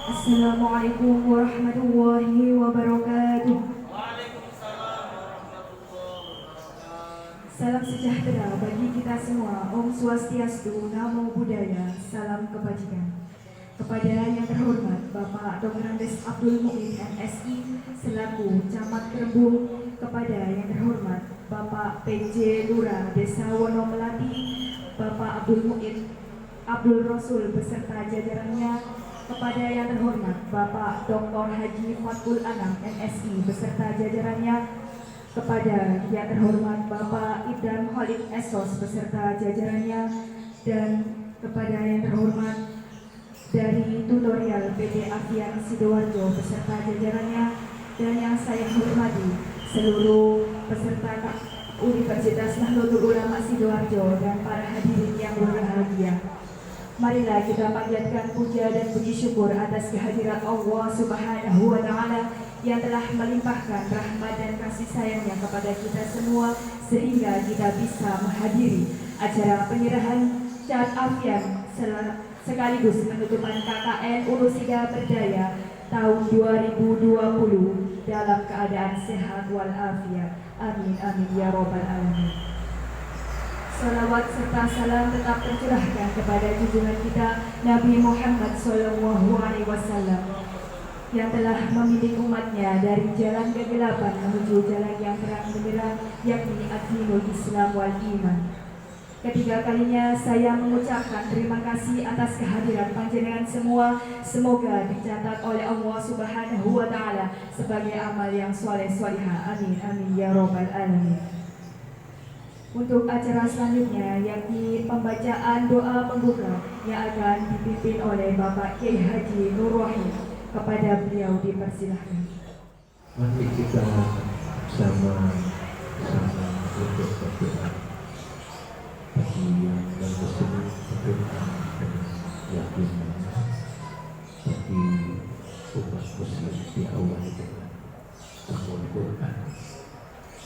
Assalamualaikum warahmatullahi wabarakatuh. Waalaikumsalam warahmatullahi wabarakatuh. Salam sejahtera bagi kita semua. Om Swastiastu, Namo Buddhaya, salam kebajikan. Kepada yang terhormat Bapak Dr. Andes Abdul Muin MSI selaku Camat Kerembung, kepada yang terhormat Bapak PJ Lurah Desa Wonomelati, Bapak Abdul Muin Abdul Rasul beserta jajarannya, kepada yang terhormat Bapak Dr. Haji Fatkul Anam MSI beserta jajarannya, kepada yang terhormat Bapak Idam Khalid Esos beserta jajarannya, dan kepada yang terhormat dari tutorial PT Avian Sidoarjo beserta jajarannya, dan yang saya hormati seluruh peserta Universitas Nahdlatul Ulama Sidoarjo dan para hadirin yang berbahagia. Marilah kita panjatkan puja dan puji syukur atas kehadiran Allah Subhanahu wa Ta'ala yang telah melimpahkan rahmat dan kasih sayangnya kepada kita semua, sehingga kita bisa menghadiri acara penyerahan cat afian sekaligus penutupan KKN Unusida Berdaya tahun 2020 dalam keadaan sehat walafiat. Amin amin ya robbal alamin. Salawat serta salam tetap tercurahkan kepada junjungan kita Nabi Muhammad SAW yang telah membimbing umatnya dari jalan kegelapan menuju jalan yang terang benderang, yakni ad-dinul Islam wal iman. Ketiga kalinya saya mengucapkan terima kasih atas kehadiran panjenengan semua. Semoga dicatat oleh Allah Subhanahu wa Ta'ala sebagai amal yang soleh solihah. Amin amin ya robbal alamin. Untuk acara selanjutnya, yakni pembacaan doa pembuka yang akan dipimpin oleh Bapak Kiai Haji Nur Wahid, kepada beliau dipersilahkan. Mari kita sama-sama untuk berdoa bagi yang berseru berdoa dengan yakin, bagi umat muslim diawali dengan Al-Quran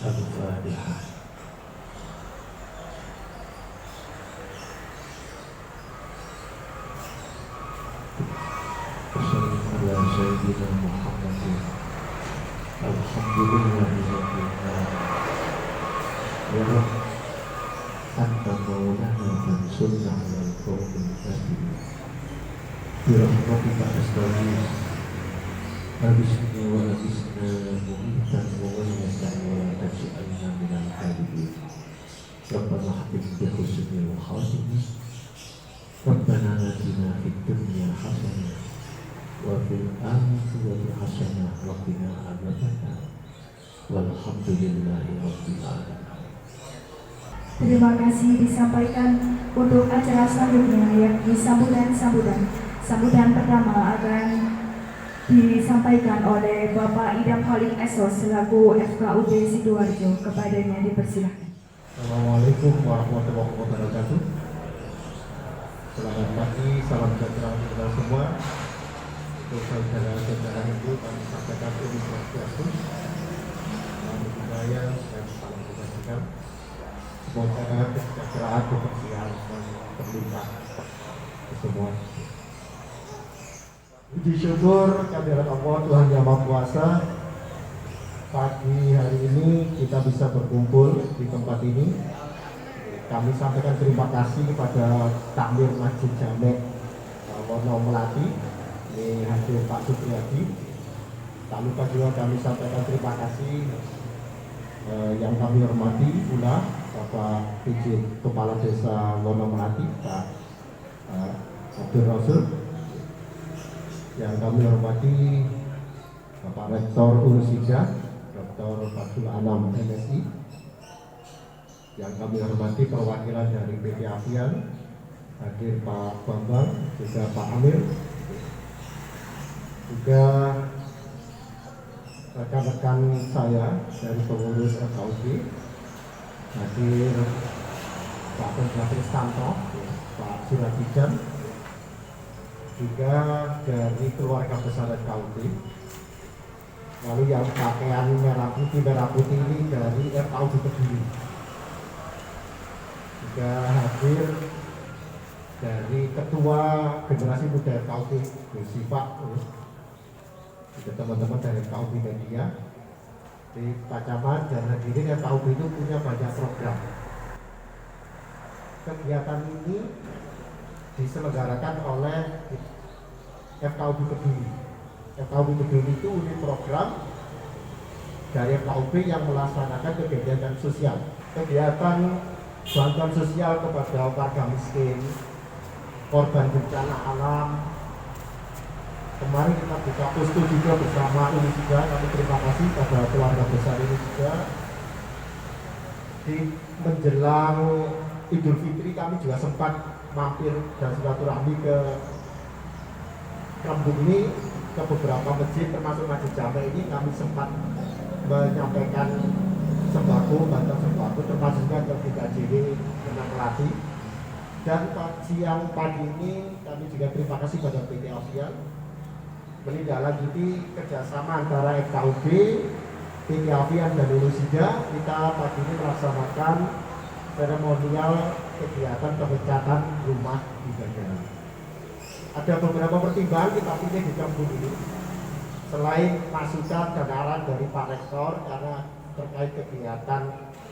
Al-Fatihah. Sayyidina Muhammadin Alhamdulillahirrahmanirrahim. Ya Rabb, Anta maulana fansurna alal qawmil kafirin. Birahmatika astaghfir. Habisni wa habisna muhitan wa wayyatan wa la taj'alna minal kadhibin. Rabbana hakim bi husnil khatimah. Rabbana atina fid dunya hasanah wa fil akhirati hasanah wa qina adzabannar. Walhamdulillahi rabbil alamin. Terima kasih disampaikan. Untuk acara selanjutnya, yakni sambutan pertama akan disampaikan oleh Bapak Idam Khalid Esos selaku FKUD Sidoarjo. Kepadanya dipersilahkan. Assalamualaikum warahmatullahi wabarakatuh. Selamat pagi, salam sejahtera untuk kita semua. Untuk saudara-saudara Hindu, kami sampaikan Om Swastiastu, Namo Buddhaya, dan salam kebajikan. Semoga kesejahteraan kebersihan terlimpah ke semua. Puji syukur kehadirat Allah Tuhan Yang Maha Kuasa. Pagi hari ini kita bisa berkumpul di tempat ini. Kami sampaikan terima kasih kepada Takmir Masjid Jamek Wonomelati, ini hadir Pak Supriyadi. Tak lupa juga kami sampaikan terima kasih yang kami hormati pula Bapak PJ Kepala Desa Wonomelati, Pak Abdul Rasul. Yang kami hormati Bapak Rektor Unusida, Dr. Fatkul Anam MSI. Yang kami hormati perwakilan dari PT Avian, hadir Pak Bambang, juga Pak Amir, juga rekan-rekan saya dari pengurus FKUD, hadir Pak Pendrakir Stanto, Pak Suratijan, juga dari keluarga besar FKUD. Lalu yang pakaian merah putih ini dari FKUD Kediri. Juga hadir dari Ketua Generasi Muda FKUB Gus Sipak, juga teman-teman dari FKUB Media, di Pak Camat dan hadirin. FKUB itu punya banyak program. Kegiatan ini diselenggarakan oleh FKUB Kediri. FKUB Kediri itu unit program dari FKUB yang melaksanakan kegiatan sosial, kegiatan bantuan sosial kepada warga miskin, korban bencana alam. Kemarin kita buka posko juga bersama ini juga. Kami terima kasih pada keluarga besar ini juga. Di menjelang Idul Fitri kami juga sempat mampir dan silaturahmi ke Rembung ini, ke beberapa masjid termasuk Masjid Jame ini. Kami sempat menyampaikan sembako, bantuan sembako, termasuk juga ke GKJW Benang Melati. Dan siang pagi ini kami juga terima kasih pada PT Avian menindaklanjuti kerjasama antara FKUB, PT Avian dan Ulusida. Kita pagi ini melaksanakan seremonial kegiatan pemecatan rumah di Banjaran. Ada beberapa pertimbangan kita pilih di kampung ini. Selain masukan dan arahan dari Pak Rektor karena terkait kegiatan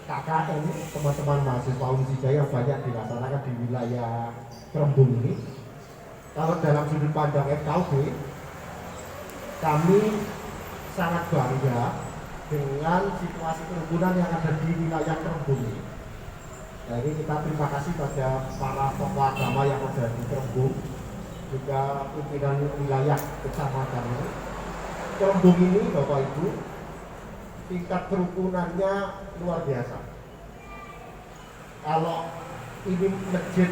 KKN teman-teman mahasiswa Unisida yang banyak dilaksanakan di wilayah Rembung ini. Kalau dalam sudut pandang FKUB, kami sangat bangga dengan situasi kerukunan yang ada di wilayah Rembung ini. Jadi kita terima kasih pada para tokoh agama yang ada di Rembung, juga pimpinan wilayah kecamatan. Rembung ini Bapak Ibu, tingkat kerukunannya luar biasa. Kalau ini masjid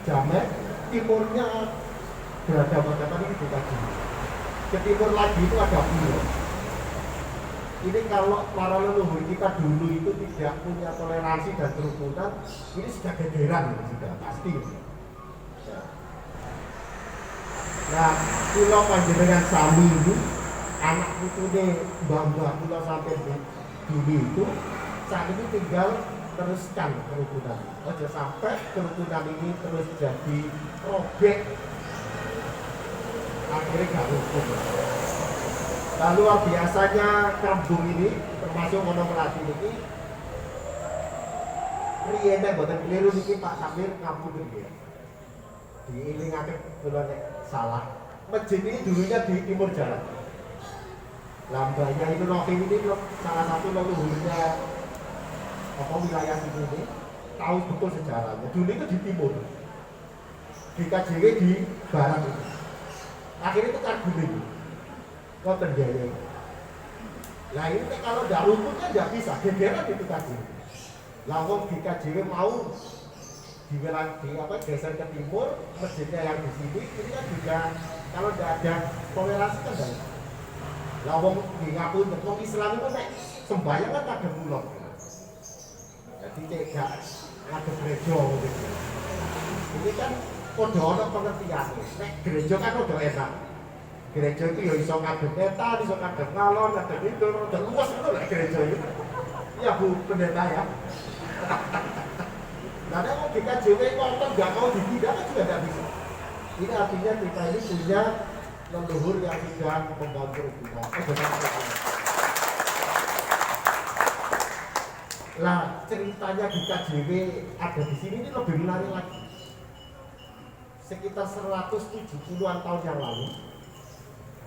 Jamek, timurnya berhadapan ini bukan sini. Ke timur lagi itu ada pulau. Ini kalau para leluhur kita dulu itu tidak punya toleransi dan kerukunan, ini sudah gegeran, sudah pasti. Nah, pulau Panjenengan Sami ini, anak putune mbah-mbah pulau sampai dulu itu, saat ini tinggal teruskan kerukunan. Ojo sampai kerukunan ini terus jadi robek, akhirnya gak rukun. Lalu luar biasanya Rembung ini, termasuk Mono Melati ini, riyene boten keliru niki Pak Samir ngampun niki. Diilingake kula nek salah. Masjid ini dulunya di timur jalan. Lambanya itu Rofi ini salah satu leluhurnya apa wilayah sini ini, tahu betul sejarahnya. Dulu itu di timur, di KJW di barat itu. Akhirnya itu Karguling, Kota Jaya. Nah ini kalau tidak rukunnya tidak bisa, gegeran itu tadi. Lalu di KJW mau geser ke timur, masjidnya yang di sini, ini kan juga kalau tidak ada toleransi kan tidak. Lalu di ngapun, wong Islam itu sembahyang kan ada bulog. Jadi tidak ada gereja gitu. Ini kan podo ono pengertiannya. Nek gereja kan udah enak. Gereja itu ya iso ngadep etan, iso ngadep ngalon, ngadep itu, udah luas itu lah gereja itu. Ya Bu Pendeta ya. Nah, kalau GKJW konten nggak mau ditindak kan juga tidak bisa. Ini artinya kita ini punya leluhur yang sudah membantu kita. Nah, ceritanya GKJW ada di sini ini lebih menarik lagi. Sekitar 170-an tahun yang lalu,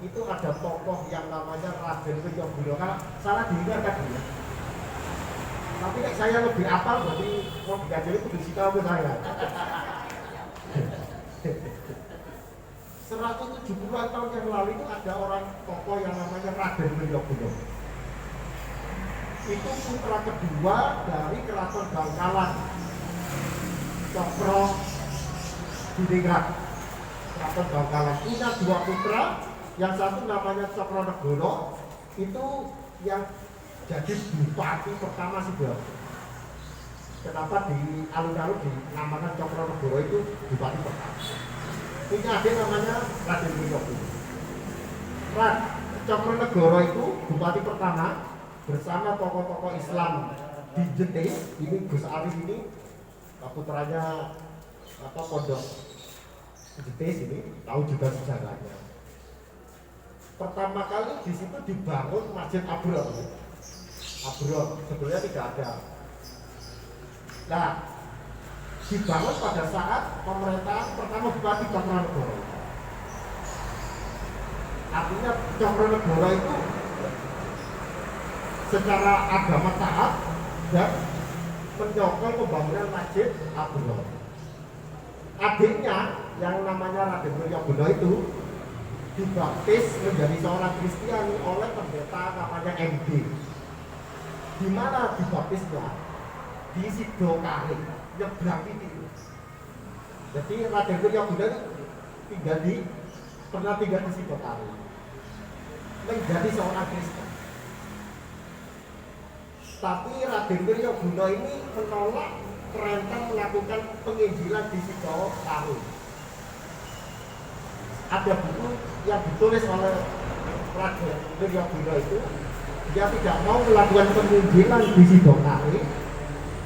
itu ada tokoh yang namanya Raden Wiyobulo. Kalau salah diingatkan dia. Tapi saya lebih apal, berarti mau GKJW itu disita ke saya. 170-an tahun yang lalu itu ada orang tokoh yang namanya Raden Wiyobulo. Itu putra kedua dari Keraton Bangkalan, Cokro Diningrat. Keraton Bangkalan punya dua putra, yang satu namanya Cokronegoro, itu yang jadi bupati pertama sudah. Kenapa di alun-alun dinamakan Cokronegoro itu bupati pertama? Punya adik namanya Raden Wiyobulo. Cokronegoro itu bupati pertama bersama tokoh-tokoh Islam di Jete. Ini Gus Arif ini putranya atau pondok Jetis ini tahu juga sejarahnya. Pertama kali di situ dibangun Masjid Abron. Abron sebelumnya tidak ada. Nah, dibangun pada saat pemerintahan pertama Bupati Cokronegoro. Artinya Cokronegoro itu secara agama taat dan menyokong pembangunan Masjid Abron. Adiknya yang namanya Raden Wiryabono itu dibaptis menjadi seorang Kristiani oleh pendeta namanya MD. Di mana dibaptisnya? Di Sidokare, nyebrang itu. Jadi Raden Wiryabono pernah tinggal di Sidokare, menjadi seorang Kristen. Tapi Raden Wiryabono ini menolak perintah melakukan penginjilan di Sidokare. Ada buku yang ditulis oleh Raden Wiryabono itu, dia tidak mau melakukan penginjilan di Sidokare.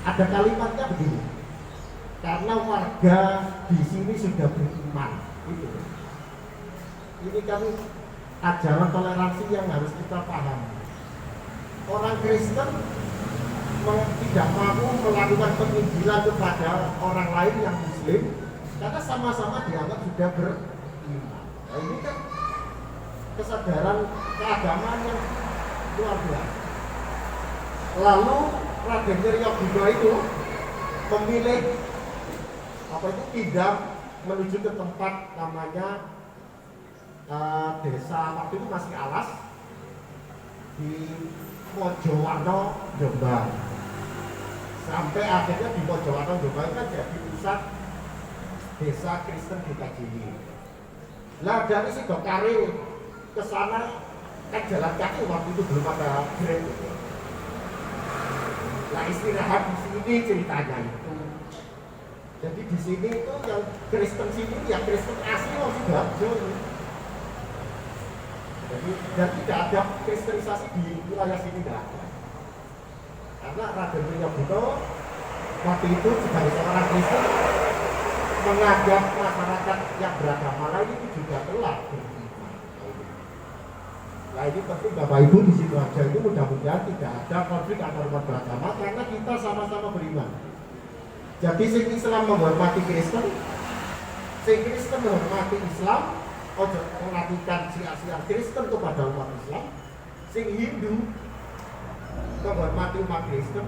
Ada kalimatnya begini, karena warga di sini sudah beriman. Itu. Ini kan ajaran toleransi yang harus kita pahami. Orang Kristen tidak mau melakukan penginjilan kepada orang lain yang Muslim karena sama-sama dianggap sudah beriman. Nah, ini kan kesadaran keagamaan yang luar biasa. Lalu Raden Wiryabono itu memilih pindah menuju ke tempat namanya desa waktu itu masih Alas di Mojowarno, Jombang. Sampai akhirnya di Mojowarno, Jombang kan jadi pusat desa Kristen di Kajili. Nah dari Sidokare ke sana kan jalan kaki waktu itu belum ada Grab. Nah istirahat di sini ceritanya itu. Jadi di sini itu yang Kristen sini, yang Kristen asli masih Sidoarjo. Jadi dan tidak ada kristenisasi di wilayah sini tidak ada. Karena Raden Wiryabono waktu itu sebagai seorang Kristen menganggap masyarakat yang beragama lain itu juga telah beriman. Nah ini penting Bapak Ibu di Sidoarjo itu mudah-mudahan tidak ada konflik antar umat beragama karena kita sama-sama beriman. Jadi sing Islam menghormati Kristen, sing Kristen menghormati Islam, ojo melakukan sia-sia Kristen kepada umat Islam, sing Hindu menghormati umat Kristen.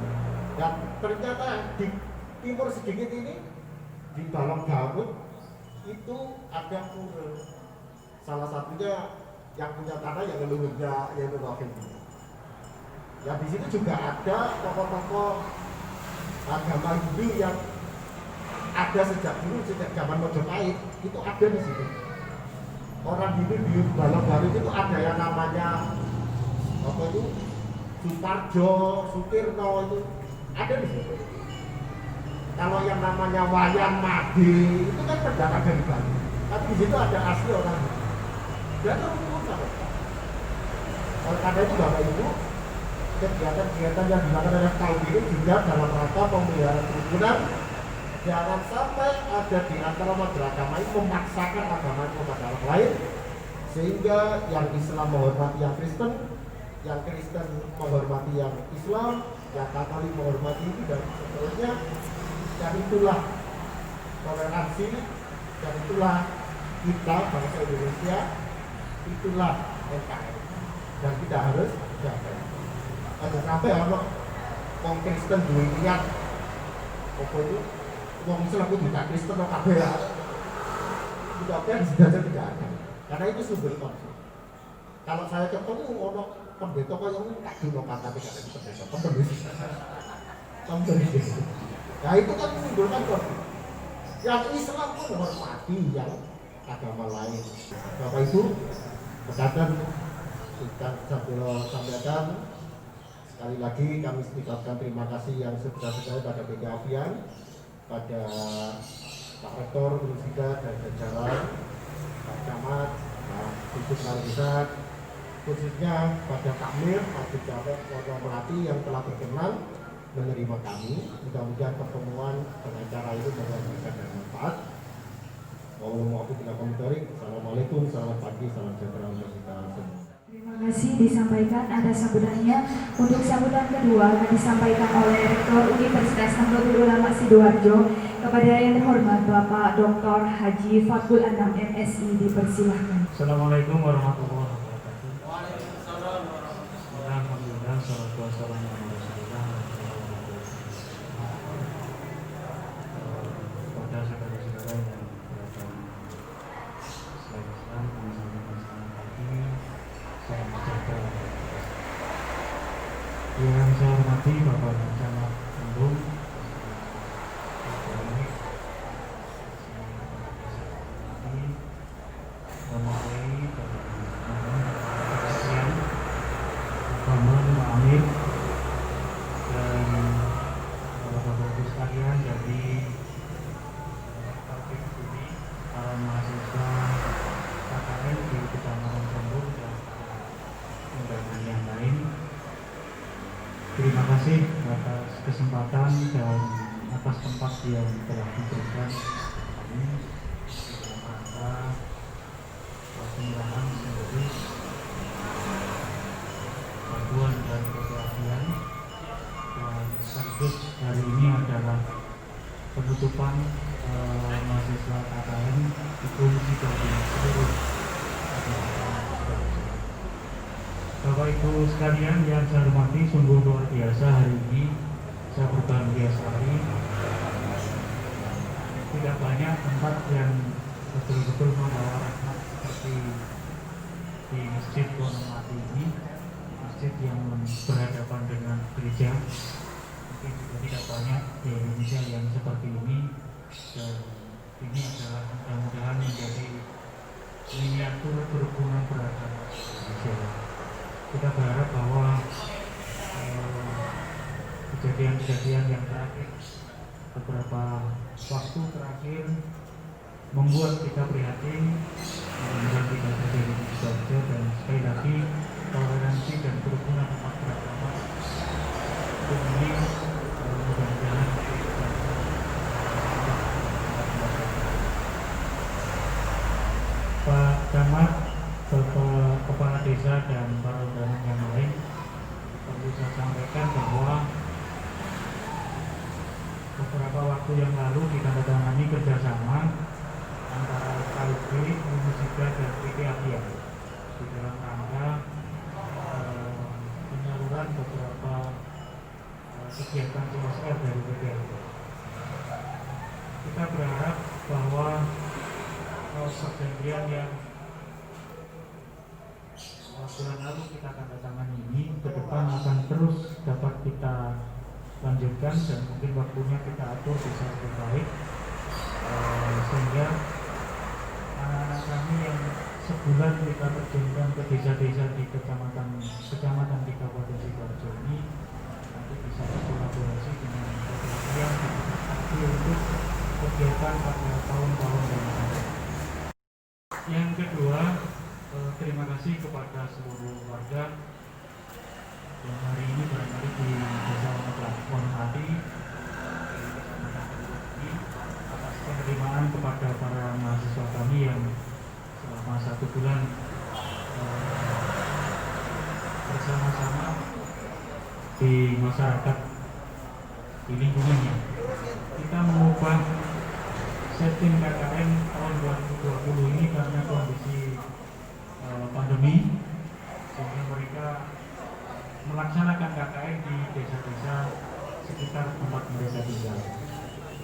Dan ternyata di timur sedikit ini di Balong Garut itu ada pura. Salah satunya yang punya tanah yang leluhurnya yaitu Rohim. Ya di situ juga ada tokoh-tokoh agama Hindu yang ada sejak dulu, sejak zaman Majapahit itu ada di situ. Orang Hindu di Balong Garut itu ada yang namanya Suparjo, Sutirno itu ada di situ. Kalau yang namanya Wayan Made itu kan pendatang dari Bali. Tapi di situ ada asli orang Hindu. Dan rumput sangat. Oleh karena itu Bapak Ibu, kegiatan-kegiatan yang dilakukan oleh kaum ini juga dalam rangka pemeliharaan kerukunan. Jangan sampai ada di antara umat beragama ini memaksakan agama kepada orang lain, sehingga yang Islam menghormati yang Kristen, yang Kristen menghormati yang Islam, yang Katolik menghormati itu dan seterusnya. Dan itulah toleransi, dan itulah kita bangsa Indonesia, itulah NKRI. Dan kita harus jaga. Ada sampai orang Kristen dua niat, apa itu? Orang Islam itu tidak Kristen atau kabeh ya. Itu apa yang disediakan tidak ada. Karena itu sumber konflik. Kalau saya ketemu orang pendeta kok yang tak dulu kata tapi kata itu pendeta, pendeta. Nah itu kan menimbulkan konflik. Yang Islam pun menghormati yang agama lain. Bapak Ibu, berkatan kita sambil sampaikan sekali lagi kami ucapkan terima kasih yang sebesar-besarnya pada PK Avian, pada Pak Rektor Universitas dan jajaran, Pak Camat, Pak Khusus Malisa, khususnya pada Kak Mir, Pak Pejabat Warga Melati yang telah berkenan menerima kami. Mudah-mudahan pertemuan dengan cara itu bermanfaat dan manfaat. Assalamualaikum, selamat pagi, salam sejahtera untuk kita semua. Terima kasih disampaikan ada sambutannya. Untuk sambutan kedua akan disampaikan oleh Rektor Universitas Nahdlatul Ulama Sidoarjo kepada yang terhormat Bapak Dr. Haji Fathul Anam MSI, dipersilahkan. Assalamualaikum warahmatullahi wabarakatuh. Waalaikumsalam warahmatullahi wabarakatuh. Alhamdulillah, salatu wassalamu ala Rasulillah. Kepada saudara-saudara yang berada Islam, selamat pagi, salam sejahtera. Yang saya hormati Bapak Camat Tembung, Amir dan Bapak-Bapak sekalian dari Taufik ini, para mahasiswa KKN di Kecamatan Tembung dan undangan yang lain. Terima kasih atas kesempatan dan atas tempat yang telah diberikan kami dalam rangka penyerahan sendiri bantuan dan kebahagiaan, dan sekaligus hari ini adalah penutupan mahasiswa KKN di fungsi dari seluruh Bapak Ibu sekalian yang saya hormati, sungguh luar biasa hari ini saya berbahagia sekali. Tidak banyak tempat yang betul-betul membawa rahmat seperti di Masjid Wonomati ini, masjid yang berhadapan dengan gereja. Mungkin juga tidak banyak di Indonesia yang seperti ini, dan ini adalah mudah-mudahan menjadi miniatur berhubungan beragama Indonesia. Kita berharap bahwa kejadian-kejadian yang terakhir, beberapa waktu terakhir, membuat kita prihatin, dan tidak terjadi di Sidoarjo, dan sekali lagi toleransi dan kerukunan umat beragama ini mudah-mudahan Pak Camat, Bapak Kepala Desa dan para undangan yang lain, perlu saya sampaikan bahwa beberapa waktu yang lalu ditandatangani kerjasama antara KUB, Unisida dan PT Apian di dalam rangka penyaluran beberapa kegiatan CSR dari PT Apian. Kita berharap bahwa perjanjian yang bulan lalu kita tandatangani ini ke depan akan terus dapat kita lanjutkan, dan mungkin waktunya kita atur bisa lebih baik, sehingga anak-anak kami yang sebulan kita terjunkan ke desa-desa di kecamatan di Kabupaten Sidoarjo ini nanti bisa berkolaborasi dengan yang dipakai untuk kegiatan pada tahun-tahun yang akan datang. Yang kedua, terima kasih kepada seluruh warga yang hari ini barangkali di Desa Wonomati atas penerimaan kepada para mahasiswa kami yang selama 1 bulan bersama-sama di masyarakat di lingkungannya. Kita mengubah setting KKN tahun 2020 ini karena kondisi pandemi, sehingga mereka melaksanakan KKN di desa-desa sekitar tempat mereka tinggal.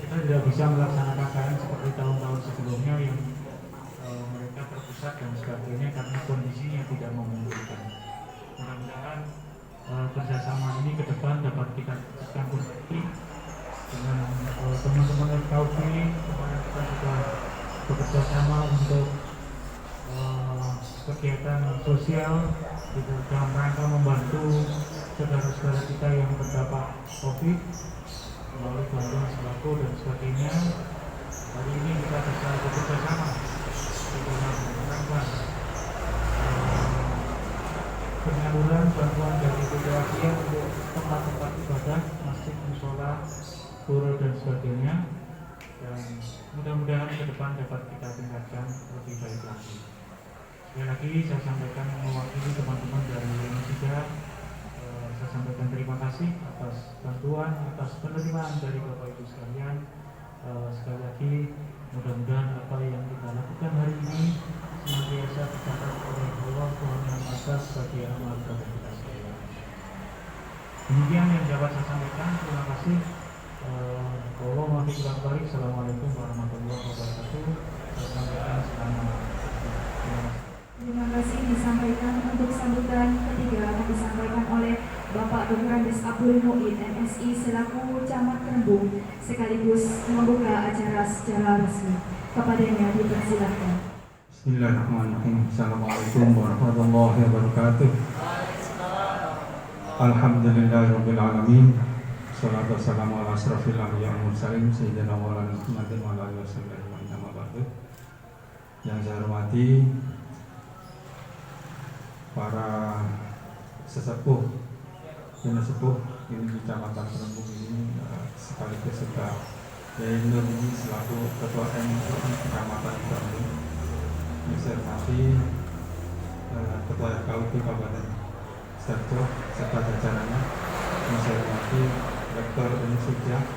Kita tidak bisa melaksanakan KKN seperti tahun-tahun sebelumnya yang mereka terpusat dan sebagainya karena kondisinya tidak memungkinkan. Mudah-mudahan kerjasama ini ke depan dapat kita teruskan kembali dengan teman-teman FKUB, kemarin kita juga bekerja sama untuk kegiatan sosial dalam rangka membantu saudara-saudara kita yang terdampak COVID melalui bantuan sembako dan sebagainya. Hari ini kita bisa bekerja sama di dalam rangka penyaluran bantuan dari PT Apian untuk tempat-tempat ibadah, masjid, musola, pura dan sebagainya, dan mudah-mudahan ke depan dapat kita tingkatkan lebih baik lagi. Sekali lagi saya sampaikan mewakili teman-teman dari Indonesia, saya sampaikan terima kasih atas bantuan, atas penerimaan dari Bapak Ibu sekalian. Sekali lagi mudah-mudahan apa yang kita lakukan hari ini senantiasa dicatat oleh Allah Tuhan Yang Maha Esa sebagai amal ibadah kita sekalian. Demikian yang dapat saya sampaikan. Terima kasih. Assalamualaikum warahmatullahi wabarakatuh. Saya sampaikan selamat. Terima kasih disampaikan. Untuk sambutan ketiga akan disampaikan oleh Bapak Dr. Andes Abdul Muid MSI selaku Camat Kerembung sekaligus membuka acara secara resmi. Kepadanya dipersilakan. Bismillahirrahmanirrahim. Assalamualaikum warahmatullahi wabarakatuh. Alhamdulillahirabbil alamin. Shalatu wassalamu ala asrofil anbiya'i wal mursalin sayyidina Maulana Muhammadin wa ala alihi wasallam. Yang saya hormati para sesepuh ini di Kecamatan Kerembung ini, sekaligus juga Yai Nur ini selaku Ketua MUI Kecamatan Kerembung. Yang saya hormati Ketua RKUP Kabupaten Sidoarjo serta jajarannya. Yang saya hormati Rektor Universitas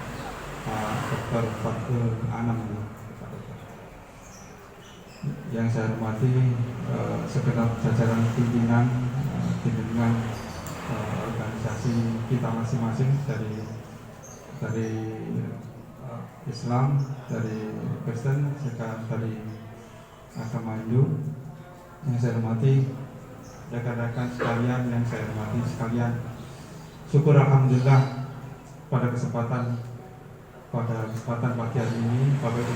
Dr. Fadlul Anam. Yang saya hormati segenap jajaran pimpinan organisasi kita masing-masing dari Islam, dari Kristen, serta dari agama Hindu. Yang saya hormati rekan-rekan sekalian, yang saya hormati sekalian, syukur alhamdulillah pada kesempatan pagi hari ini Bapak Ibu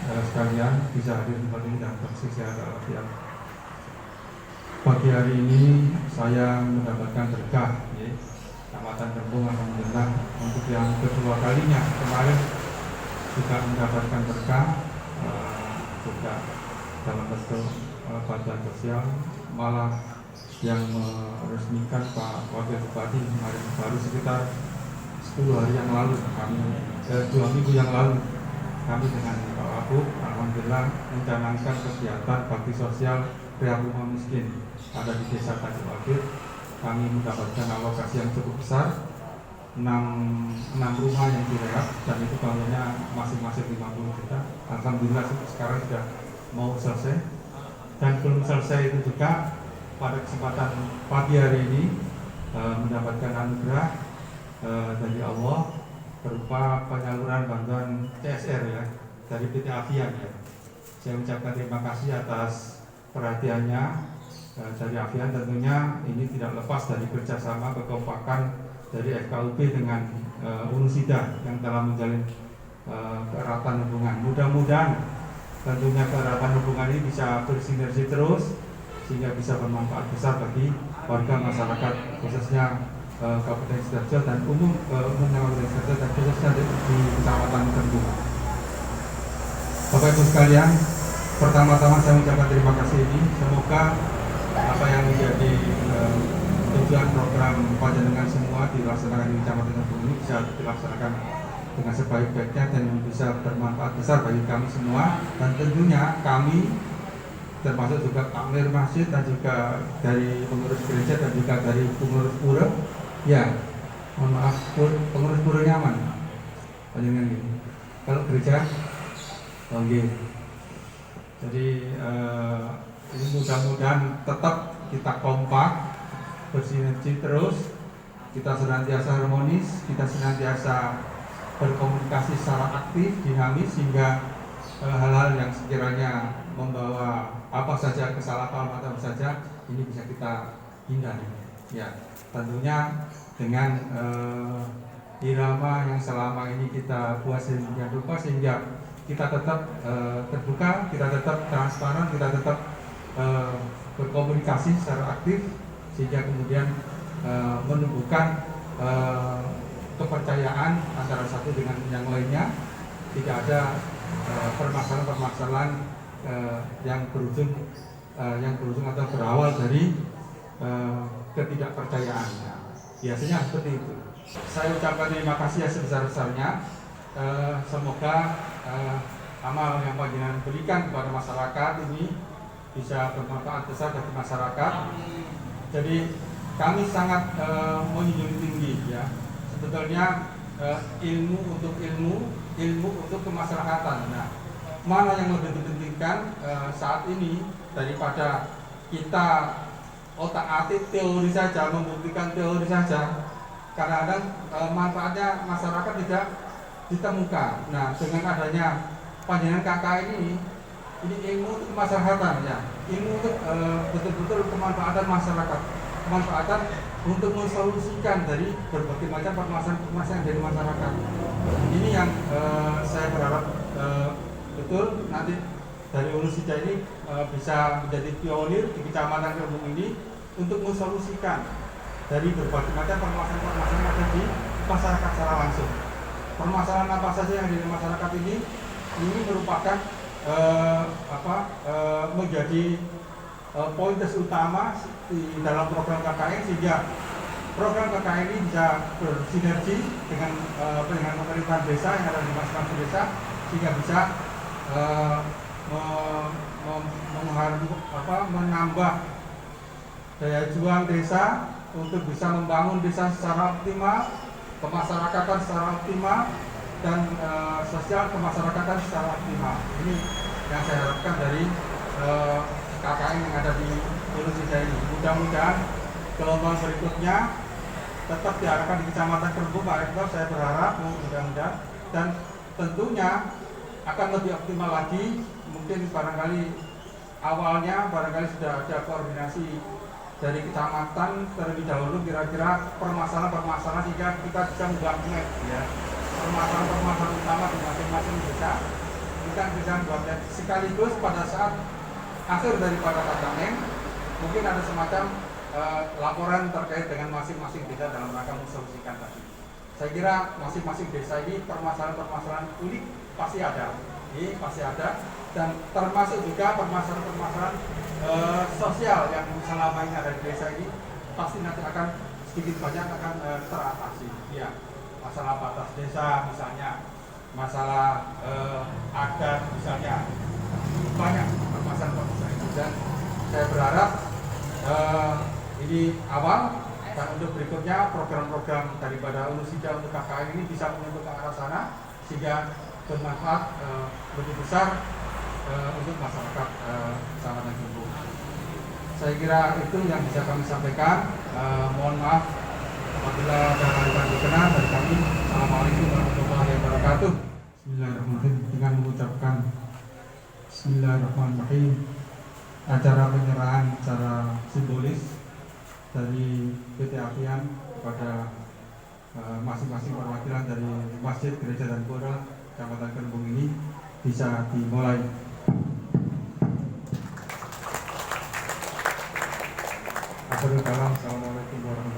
sekalian bisa hadir di tempat ini dan tersisa walafiat. Pagi hari ini saya mendapatkan berkah ya, Kecamatan Kerembung alhamdulillah untuk yang kedua kalinya. Kemarin juga mendapatkan berkah juga dalam bentuk bantuan sosial, malah yang meresmikan Pak Wakil Bupati kemarin baru sekitar 10 hari yang lalu, 2 minggu yang lalu kami dengan Pak Wabub alhamdulillah mencanangkan kegiatan bakti sosial pria rumah miskin ada di Desa Tanjung Wakil. Kami mendapatkan alokasi yang cukup besar, 6 rumah yang direhab, dan itu bangunnya masing-masing 50 juta. Alhamdulillah sekarang sudah mau selesai, dan belum selesai itu juga pada kesempatan pagi hari ini mendapatkan anugerah dari Allah berupa penyaluran bantuan CSR ya dari PT Avian ya. Saya ucapkan terima kasih atas perhatiannya dari Avian. Tentunya ini tidak lepas dari kerjasama kekompakan dari FKUP dengan Unusida yang telah menjalin keeratan hubungan. Mudah-mudahan tentunya keeratan hubungan ini bisa bersinergi terus sehingga bisa bermanfaat besar bagi warga masyarakat, khususnya Kabupaten Sidoarjo dan umumnya Kabupaten Sidoarjo dan khususnya di Kecamatan Kerembung. Bapak Ibu sekalian, pertama-tama saya mengucapkan terima kasih ini. Semoga apa yang menjadi tujuan program panjenengan semua dilaksanakan di Kecamatan Kerembung ini bisa dilaksanakan dengan sebaik-baiknya dan bisa bermanfaat besar bagi kami semua, dan tentunya kami termasuk juga takmir masjid dan juga dari pengurus gereja dan juga dari pengurus pura. Ya, mohon maaf, pengurus pura nyaman. Panjenengan gini. Kalau gereja, oke. Jadi ini mudah-mudahan tetap kita kompak, bersinergi terus, kita senantiasa harmonis, kita senantiasa berkomunikasi secara aktif, dinamis, sehingga hal-hal yang sekiranya membawa apa saja kesalahpahaman atau saja ini bisa kita hindari. Ya, tentunya dengan irama yang selama ini kita buat sedemikian rupa sehingga kita tetap terbuka, kita tetap transparan, kita tetap berkomunikasi secara aktif sehingga kemudian menumbuhkan kepercayaan antara satu dengan yang lainnya. Tidak ada permasalahan-permasalahan yang berujung atau berawal dari ketidakpercayaan. Biasanya seperti itu. Saya ucapkan terima kasih yang sebesar-besarnya. Semoga amal yang panjenengan berikan kepada masyarakat ini bisa bermanfaat besar bagi masyarakat. Jadi kami sangat menjunjung tinggi ya. Sebetulnya ilmu untuk kemasyarakatan. Nah, mana yang lebih dipentingkan saat ini daripada kita otak-atik teori saja, membuktikan teori saja. Kadang-kadang manfaatnya masyarakat tidak ditemukan. Nah, dengan adanya panjenengan KKN ini ilmu untuk kemasyarakatan ya, ilmu untuk betul-betul kemanfaatan masyarakat, kemanfaatan untuk mensolusikan dari berbagai macam permasalahan dari masyarakat. Ini yang saya berharap betul nanti dari Unusida ini bisa menjadi pionir di Kecamatan Kerembung ini untuk mensolusikan dari berbagai macam permasalahan yang ada di masyarakat secara langsung. Permasalahan apa saja yang ada di masyarakat ini merupakan menjadi pointers utama di dalam program KKN, sehingga program KKN ini bisa bersinergi dengan pemerintahan desa yang ada di masing-masing desa, sehingga bisa menambah daya juang desa untuk bisa membangun desa secara optimal, kemasyarakatan secara optimal, dan sosial kemasyarakatan secara optimal. Ini yang saya harapkan dari KKN yang ada di Unusida ini. Mudah-mudahan gelombang berikutnya tetap diarahkan di Kecamatan Kerembung, Pak Rektor. Saya berharap mudah-mudahan, dan tentunya akan lebih optimal lagi. Mungkin barangkali awalnya sudah ada koordinasi dari kecamatan terlebih dahulu, kira-kira permasalahan-permasalahan sehingga kita bisa membuat ya permasalahan-permasalahan utama di masing-masing desa. Kita bisa membuat sekaligus pada saat akhir daripada KKN mungkin ada semacam laporan terkait dengan masing-masing desa dalam rangka mensolusikan tadi. Saya kira masing-masing desa ini permasalahan-permasalahan unik pasti ada, dan termasuk juga permasalahan-permasalahan sosial yang selama ini ada di desa ini pasti nanti akan sedikit banyak akan teratasi. Ya, masalah batas desa misalnya, masalah adat misalnya, banyak permasalahan-permasalahan itu, dan saya berharap ini awal, dan untuk berikutnya program-program daripada Unusida untuk KKN ini bisa menyentuh ke arah sana sehingga bermanfaat lebih besar untuk masyarakat Kecamatan Kerembung. Saya kira itu yang bisa kami sampaikan. Mohon maaf apabila ada hal-hal berkenan dari kami. Assalamualaikum warahmatullahi wabarakatuh. Bismillahirrahmanirrahim. Dengan mengucapkan Bismillahirrahmanirrahim, acara penyerahan secara simbolis dari PT Apian kepada masing-masing perwakilan dari masjid, gereja, dan pura Kecamatan Kerembung ini bisa dimulai. Assalamualaikum warahmatullahi wabarakatuh.